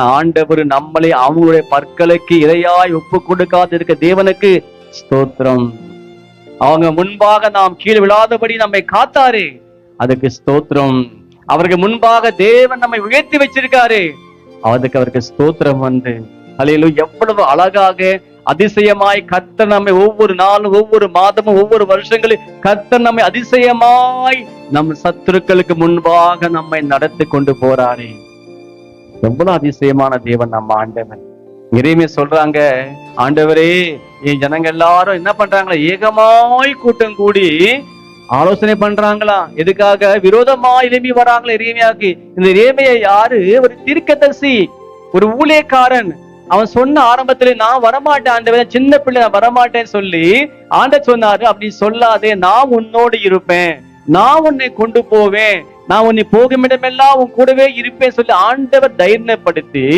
ஆண்டவர் நம்மளை அவங்களுடைய பற்களுக்கு இரையாய் ஒப்பு கொடுக்காது இருக்க தேவனுக்கு ஸ்தோத்திரம். அவங்க முன்பாக நாம் கீழே விழாதபடி நம்மை காத்தாரே, அதுக்கு ஸ்தோத்திரம். அவருக்கு முன்பாக தேவன் நம்மை உயர்த்தி வச்சிருக்காரு, அதுக்கு அவருக்கு ஸ்தோத்திரம். அல்லேலூயா. எவ்வளவு அழகாக அதிசயமாய் கர்த்தர் நம்மை ஒவ்வொரு நாளும், ஒவ்வொரு மாதமும், ஒவ்வொரு வருஷங்களும் கர்த்தர் நம்மை அதிசயமாய் நம் சத்துருக்களுக்கு முன்பாக நம்மை நடத்தி கொண்டு போறாரே. எவ்வளவு அதிசயமான தேவன் நம்ம ஆண்டவன். இறைமையை சொல்றாங்க, ஆண்டவரே என் ஜனங்க எல்லாரும் என்ன பண்றாங்களா, ஏகமாய் கூட்டம் கூடி ஆலோசனை பண்றாங்களா, எதுக்காக? விரோதமா எழுப்பி வராங்களா இறைமையாக்கு. இந்த இறைமையை யாரு? ஒரு தீர்க்கதரிசி, ஒரு ஊழியக்காரன். அவன் சொன்ன ஆரம்பத்துல, நான் வரமாட்டேன் ஆண்டவரே, சின்ன பிள்ளை நான் வரமாட்டேன்னு சொல்லி ஆண்டவர் சொன்னாரு, அப்படி சொல்லாதே, நான் உன்னோடு இருப்பேன், நான் உன்னை கொண்டு போவேன், நான் உன்னை போகும் இடமெல்லாம் உன் கூடவே இருப்பேன் சொல்லி ஆண்டவர் தைரியப்படுத்தி